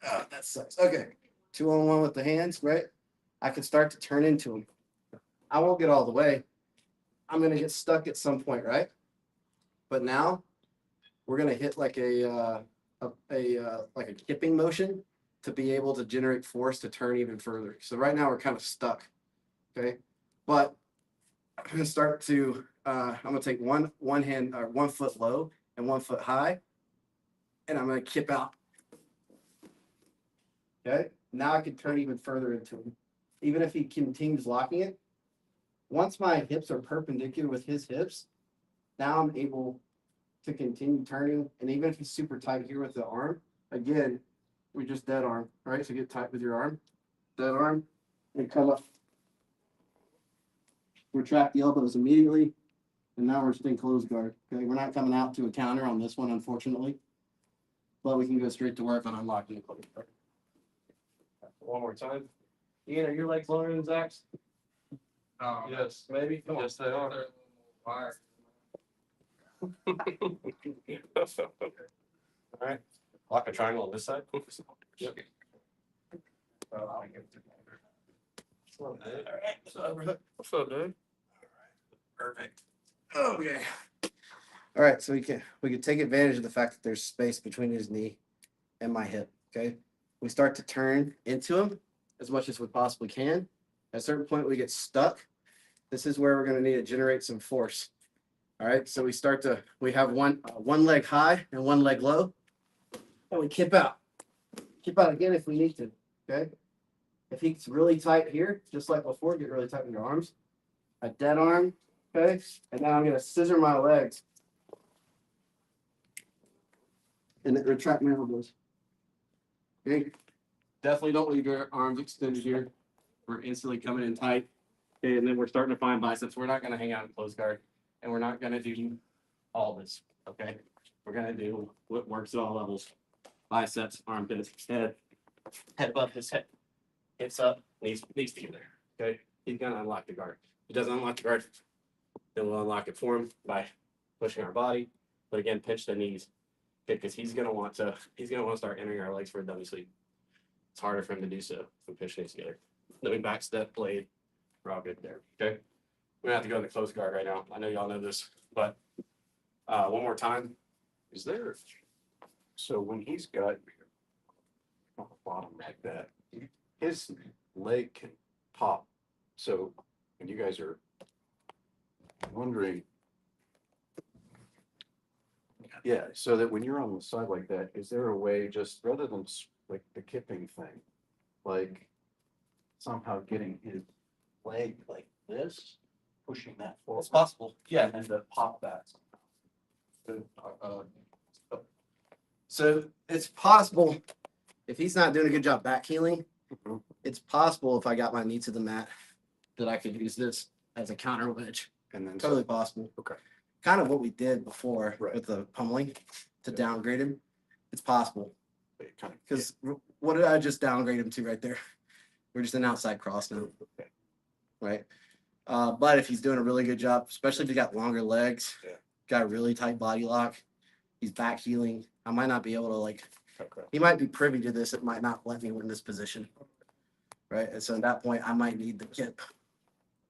Speaker 7: Oh, that sucks. Okay, 2-on-1 with the hands, right? I can start to turn into them. I won't get all the way. I'm gonna get stuck at some point, right? But now we're gonna hit like a kipping motion to be able to generate force to turn even further. So right now we're kind of stuck. Okay, but I'm gonna start to. I'm gonna take one hand or 1 foot low and 1 foot high, and I'm gonna kip out. Okay, now I can turn even further into him. Even if he continues locking it, once my hips are perpendicular with his hips, now I'm able to continue turning. And even if he's super tight here with the arm, again, we just dead arm, right? So get tight with your arm, dead arm, and come up. Retract the elbows immediately. And now we're staying closed guard. Okay, we're not coming out to a counter on this one, unfortunately. But we can go straight to work on unlocking the closed guard.
Speaker 4: One more time. Ian, are your legs longer than Zach's? Yes, maybe. Come on. Yes, they are. All right. Lock a triangle on this side. Yep.
Speaker 1: All
Speaker 7: right, so overhook.
Speaker 4: What's up, dude?
Speaker 7: Perfect. Okay. All right, so we can take advantage of the fact that there's space between his knee and my hip. Okay. We start to turn into him as much as we possibly can. At a certain point, we get stuck. This is where we're going to need to generate some force. All right, so we have one leg high and one leg low, and we kip out. Kip out again if we need to. Okay. If he's really tight here, just like before, get really tight in your arms. A dead arm. Okay, and now I'm going to scissor my legs and then retract my elbows. Okay, definitely don't leave your arms extended here. We're instantly coming in tight. Okay, and then we're starting to find biceps. We're not going to hang out in closed guard, and we're not going to do all this. Okay, we're going to do what works at all levels: biceps, armpits, head above his head, hips up, knees together. Okay, he's going to unlock the guard. If he doesn't unlock the guard, then we'll unlock it for him by pushing our body. But again, pinch the knees. Okay, because he's gonna want to start entering our legs for a dummy sweep. It's harder for him to do so if we push knees together. Then we back step, blade. We're all good there. Okay. We're gonna have to go in the close guard right now. I know y'all know this, but one more time.
Speaker 5: Is there, so when he's got on the bottom like that, his leg can pop. So when you guys are wondering, yeah, so that when you're on the side like that, is there a way just rather than like the kipping thing, like somehow getting his leg like this, pushing that forward?
Speaker 3: It's possible. Yeah.
Speaker 5: And to pop that.
Speaker 7: So it's possible if he's not doing a good job back healing,
Speaker 5: Mhm.
Speaker 7: it's possible if I got my knee to the mat that I could use this as a counter wedge.
Speaker 5: And then
Speaker 7: Totally possible.
Speaker 5: Okay.
Speaker 7: Kind of what we did before
Speaker 5: Right.
Speaker 7: with the pummeling to
Speaker 5: Yeah.
Speaker 7: downgrade him. It's possible
Speaker 5: it kind of
Speaker 7: because what did I just downgrade him to right there? We're just an outside cross now,
Speaker 5: okay.
Speaker 7: right? But if he's doing a really good job, especially if he's got longer legs,
Speaker 5: Yeah.
Speaker 7: got a really tight body lock, he's back healing. I might not be able to like.
Speaker 5: Okay.
Speaker 7: He might be privy to this. It might not let me win this position, right? And so at that point, I might need the kip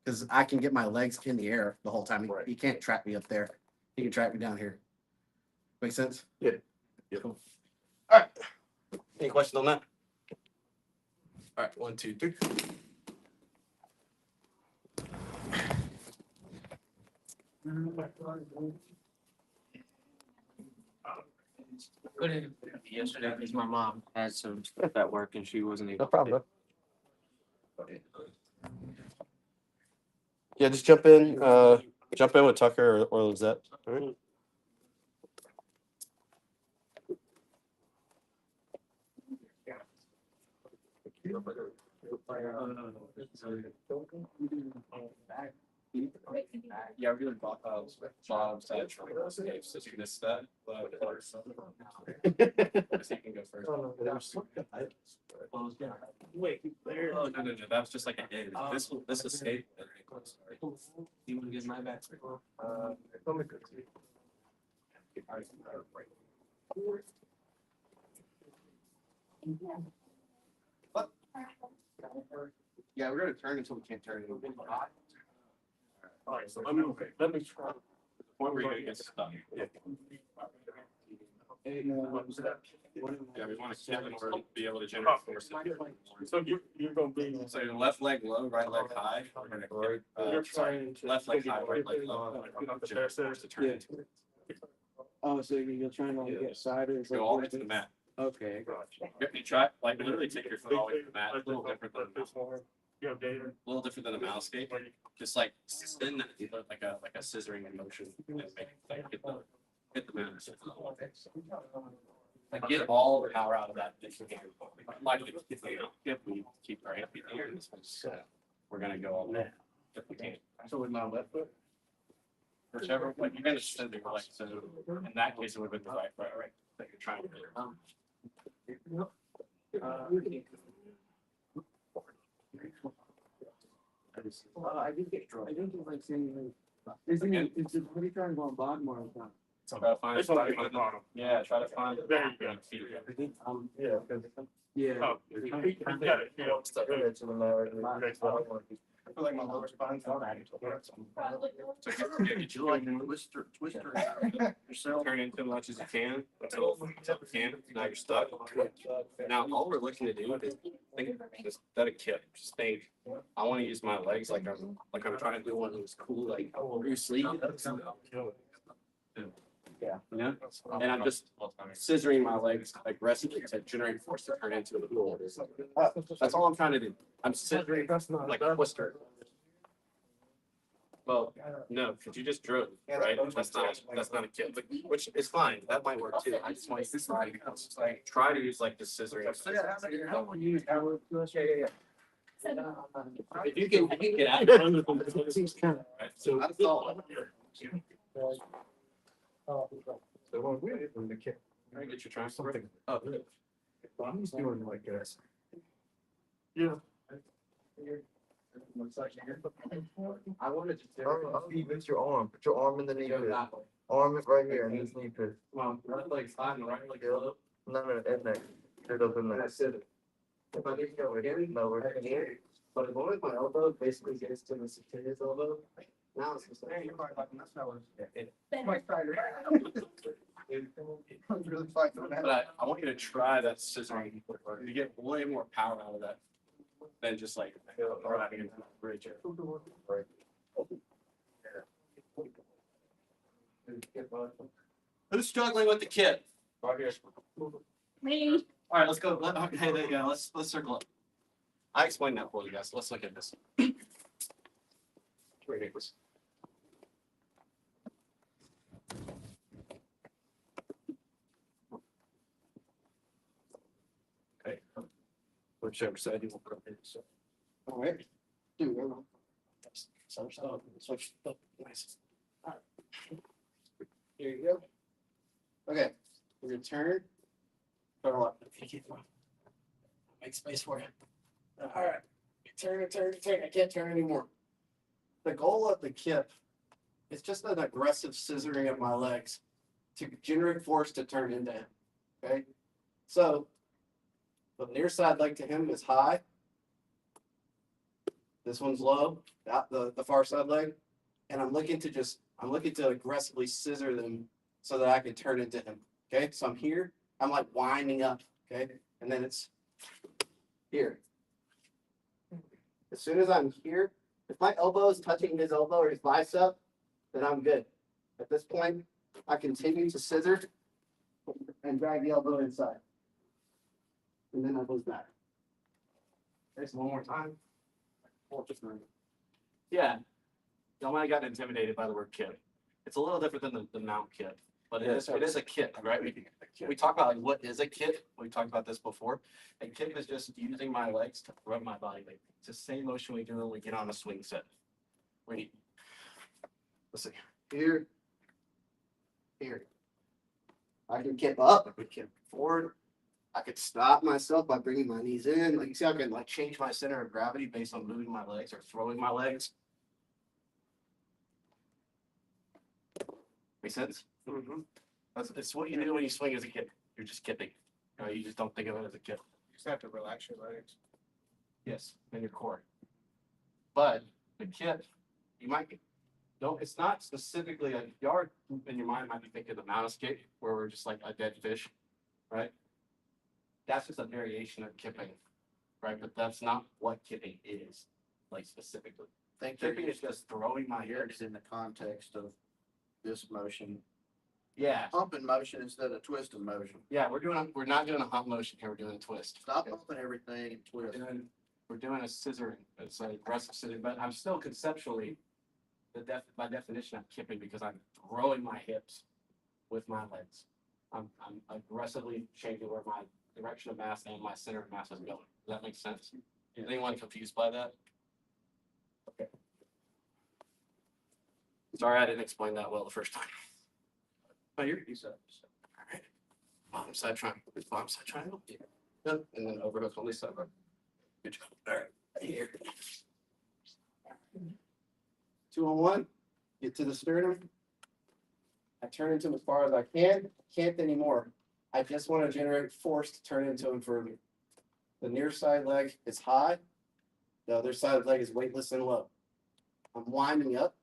Speaker 7: because I can get my legs in the air the whole time.
Speaker 5: Right.
Speaker 7: He can't track me up there. He can track me down here. Make sense?
Speaker 5: Yeah.
Speaker 7: Cool.
Speaker 4: All right. Any questions on that? All right, 1, 2, 3.
Speaker 8: Yesterday, because my mom had some stuff at work and she wasn't able.
Speaker 3: No problem, bro. Yeah, just jump in with Tucker or Lizette. All right.
Speaker 4: Yeah, I really bought Bob's side trying to escape, so you missed that. But so you can go first.
Speaker 1: Wait, there.
Speaker 4: Oh, no, that was just like a hit. This escape.
Speaker 8: You want to get my back?
Speaker 3: Yeah, we're gonna turn until we can't turn anymore.
Speaker 1: All right, so let me try.
Speaker 4: Point where you're gonna get stuck.
Speaker 1: Yeah.
Speaker 4: Yeah, we want to kill in order to be able to generate force.
Speaker 1: So you're gonna be.
Speaker 4: So your left leg low, right leg high. We're gonna kick,
Speaker 1: You're
Speaker 4: sorry,
Speaker 1: trying to.
Speaker 4: left leg high, right leg low. Generate force to turn into it.
Speaker 8: Oh, so you're trying to get siders?
Speaker 4: Go all the way to the mat.
Speaker 8: Okay,
Speaker 4: You try, like literally take your foot all the way to the mat. A little different than
Speaker 1: You have data.
Speaker 4: a little different than a mouse skate. Just like spin that like a scissoring motion and make it like hit the mat. Like get all the power out of that if you can. Like if we keep our hand in the air, this one's we're gonna go all the way if we can.
Speaker 1: So with my left foot.
Speaker 4: Whichever, like you're gonna send it like so. In that case, it would have been the right foot, right? That you're trying to do.
Speaker 8: I did get like saying, isn't it, is it, what are you trying to go on bottom or on top?
Speaker 4: Try to find,
Speaker 1: It's
Speaker 4: try
Speaker 1: like
Speaker 4: to
Speaker 1: on the
Speaker 4: find,
Speaker 1: bottom.
Speaker 4: yeah, try to find.
Speaker 1: There you go.
Speaker 8: Yeah. Yeah.
Speaker 1: Oh, you got it. You know, stuff.
Speaker 2: I feel like my lower spine's not
Speaker 4: So get you like twister yourself, turn into as much as you can until you can. Now you're stuck. Now all we're looking to do is think just let it kick. Just think. I want to use my legs like I'm trying to do one of those cool like Bruce Lee. Yeah, you know? And I'm just scissoring my legs aggressively to generate force to turn into a pool. That's all I'm trying to do. I'm scissoring like a twister. Well, no, because you just drove, right? That's not a kick, which is fine. That might work too. I just want to like try to use like the scissoring. If you can get out. Right, so that's all. Try to get your triangle.
Speaker 5: Something.
Speaker 4: Oh,
Speaker 5: I'm just doing like this.
Speaker 1: Yeah.
Speaker 3: I wanted to.
Speaker 2: Steve, it's your arm. Put your arm in the knee pit. Arm is right here in this knee pit.
Speaker 4: well, right leg's high and right leg's low.
Speaker 2: No, in there. Straight up in there.
Speaker 3: If I didn't go again,
Speaker 2: No, we're here.
Speaker 3: but as long as my elbow basically gets to the Satiria's elbow, now it's just like.
Speaker 2: Really fight for that.
Speaker 4: But I want you to try that scissoring. You get way more power out of that than just like driving into the bridge. Who's struggling with the kit? Right here.
Speaker 6: Me.
Speaker 4: All right, let's go. Okay, there you go. Let's circle it. I explained that for you guys. Let's look at this. Ridiculous. Okay. Whichever side you want to put it. So.
Speaker 7: All right. Dude, everyone. Switch up. Nice. All right. Here you go. Okay. We're gonna turn. Make space for you. All right. Turn. I can't turn anymore. the goal of the kip is just an aggressive scissoring of my legs to generate force to turn into him. Okay, so the near side leg to him is high. This one's low, the far side leg, and I'm looking to aggressively scissor them so that I can turn into him. Okay, so I'm here, I'm like winding up. Okay, and then it's here. As soon as I'm here, if my elbow is touching his elbow or his bicep, then I'm good. At this point, I continue to scissor and drag the elbow inside. And then I goes back.
Speaker 4: There's one more time. Yeah. Y'all might have gotten intimidated by the word kip. It's a little different than the mount kip, but it is a kip, right? We talk about like, what is a kip. We talked about this before. A kip is just using my legs to rub my body weight. It's the same motion we do when we get on a swing set. Let's see.
Speaker 7: Here. Here. I can kip up, I could kip forward. I could stop myself by bringing my knees in. Like you see, I can like change my center of gravity based on moving my legs or throwing my legs. Make sense? It's what you do when you swing as a kid. You're just kipping. You just don't think of it as a kip.
Speaker 2: You just have to relax your legs.
Speaker 4: Yes, in your core. But the kip, you might don't. It's not specifically a yard in your mind. Might be thinking of the mountain skate where we're just like a dead fish, right? That's just a variation of kipping, right? But that's not what kipping is, like specifically. Kipping is just throwing my
Speaker 2: Here
Speaker 4: hips.
Speaker 2: it's in the context of this motion,
Speaker 4: Yeah,
Speaker 2: pumping motion instead of twisting motion.
Speaker 4: yeah. We're not doing a hump motion here. We're doing a twist.
Speaker 2: Stop pumping everything and twist.
Speaker 4: We're doing a scissoring. It's like aggressive scissoring, but I'm still conceptually by definition I'm kipping because I'm throwing my hips with my legs. I'm aggressively changing where my direction of mass and my center of mass is going. Does that make sense? Is anyone confused by that? Okay. Sorry, I didn't explain that well the first time. Oh, you're all right. Bottom side triangle. Bottom side triangle. Yeah. Yep. And then overhook on this side. Good job. All right. Here.
Speaker 7: 2-on-1. Get to the sternum. I turn into him as far as I can. Can't anymore. I just want to generate force to turn into him further. The near side leg is high. The other side leg is weightless and low. I'm winding up.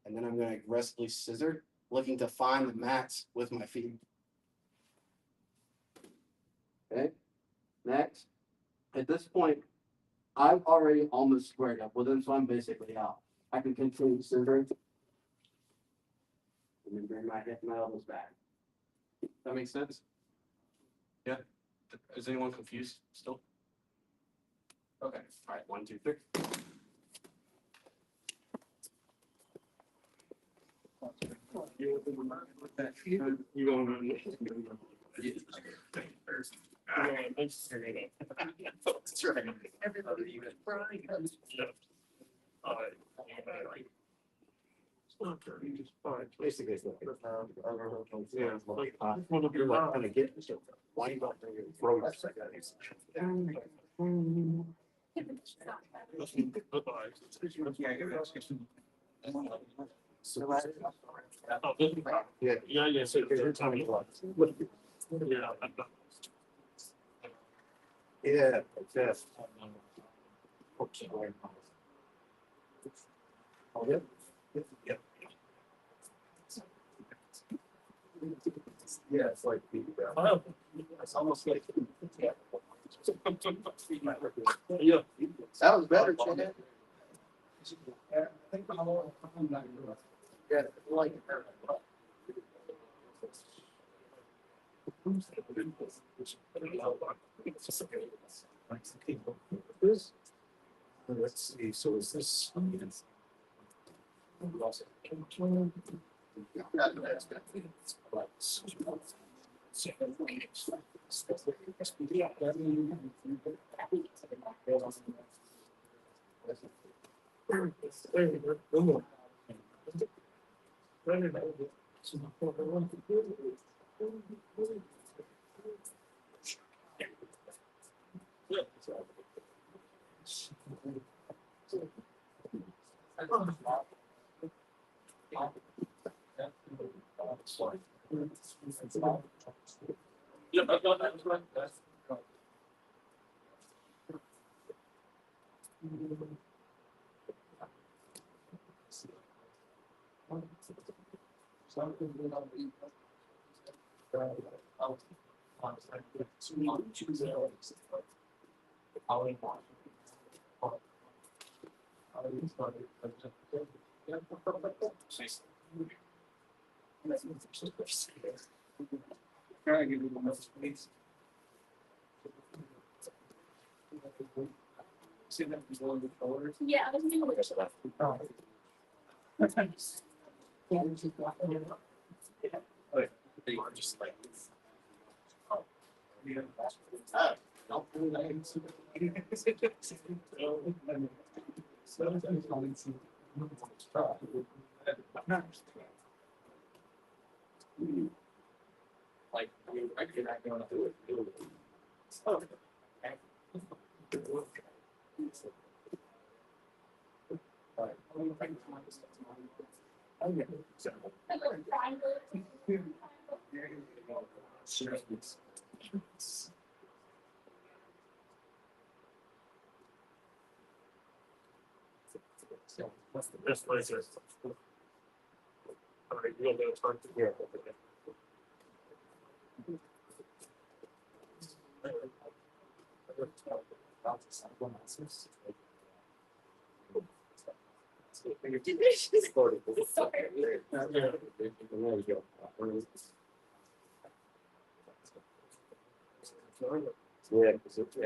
Speaker 7: And then I'm going to aggressively scissor, looking to find the mats with my feet. Okay. Next. At this point, I'm already almost squared up with him, so I'm basically out. I can continue scissoring. And then bring my hip and my elbows back.
Speaker 4: That makes sense? Yeah. Is anyone confused still? Okay. All right. 1, 2, 3. You going to That's right.
Speaker 6: Everybody was crying.
Speaker 5: Basically, it's like,
Speaker 1: Yeah.
Speaker 5: you're like kind of getting, so wind up and you throw yourself. Yeah.
Speaker 1: Yeah, so you're telling me what? Yeah.
Speaker 5: Yeah, that's. Oh, yeah. Yep. Yeah, it's like the.
Speaker 1: Oh, it's almost like. Yeah.
Speaker 2: That was better, Chad.
Speaker 7: Yeah, like
Speaker 5: Let's see, so is this?
Speaker 6: Yeah. I think we're just-
Speaker 4: Like, I could not go to it.
Speaker 1: What's the best place is? All right, you'll go start to hear. Yeah, because it's,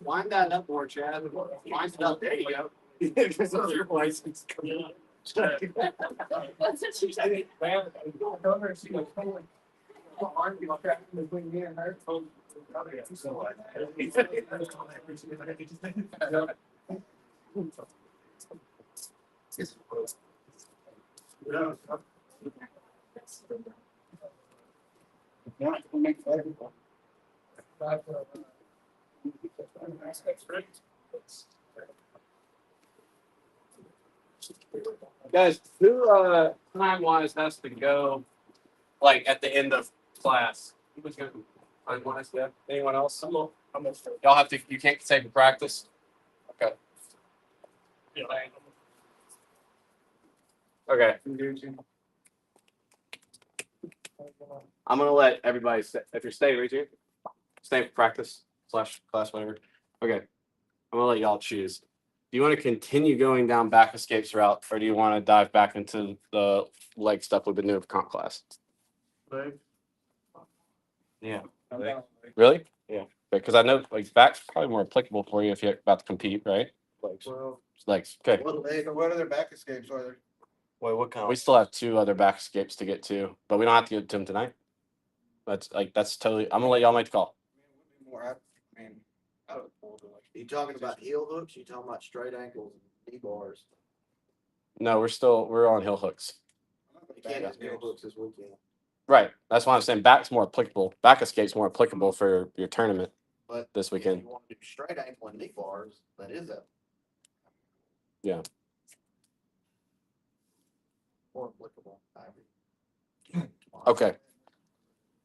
Speaker 4: Wind that up more, Chad. Wind it up. There you go.
Speaker 1: Because those are license.
Speaker 6: That's what you said.
Speaker 4: Guys, who time wise has to go like at the end of class? Who's gonna time wise? Yeah. Anyone else? Y'all have to. You can't take a practice. Okay. Okay. I'm gonna let everybody. If you're staying, Richie, stay for practice / class, whatever. Okay. I'm gonna let y'all choose. Do you want to continue going down back escapes route, or do you want to dive back into the leg stuff we've been doing for comp class?
Speaker 5: Yeah.
Speaker 4: Really? Yeah. Because I know like back's probably more applicable for you if you're about to compete, right?
Speaker 2: Well,
Speaker 4: Legs. Okay.
Speaker 2: what other back escapes are there?
Speaker 5: Wait, what kind?
Speaker 4: We still have 2 other back escapes to get to, but we don't have to get to them tonight. That's totally. I'm gonna let y'all make the call.
Speaker 2: You talking about heel hooks? You talking about straight ankles, knee bars?
Speaker 4: No, we're on hill hooks.
Speaker 2: You can't just heel hooks this weekend.
Speaker 4: Right. That's why I'm saying back's more applicable. Back escape's more applicable for your tournament
Speaker 2: But
Speaker 4: this
Speaker 2: if
Speaker 4: weekend.
Speaker 2: you want to do straight ankle and knee bars, that is a.
Speaker 4: Yeah.
Speaker 2: More applicable.
Speaker 4: Okay.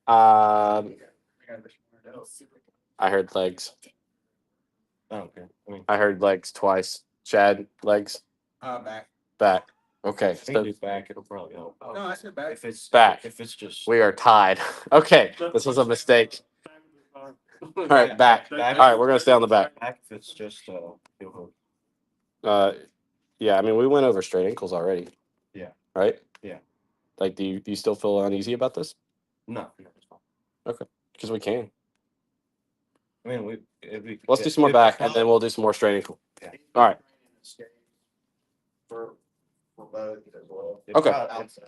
Speaker 4: I heard legs.
Speaker 5: I don't care. I mean,
Speaker 4: I heard legs twice. Chad, legs,
Speaker 2: Back.
Speaker 4: back. Okay.
Speaker 5: if they
Speaker 4: So
Speaker 5: do back, it'll probably help.
Speaker 2: No, I said back.
Speaker 5: If it's
Speaker 4: back.
Speaker 5: if it's just
Speaker 4: We are tied. Okay. This was a mistake. All right, back. All right, we're gonna stay on the back.
Speaker 5: back, if it's just heel hook.
Speaker 4: Yeah. I mean, we went over straight ankles already.
Speaker 5: Yeah.
Speaker 4: Right.
Speaker 5: Yeah.
Speaker 4: Like, do you still feel uneasy about this?
Speaker 5: No, it's fine.
Speaker 4: Because we can.
Speaker 5: I mean, we
Speaker 4: Let's do some more back, and then we'll do some more straight ankle.
Speaker 5: Yeah.
Speaker 4: All right.
Speaker 2: For both as well.
Speaker 4: Okay.
Speaker 2: Outside.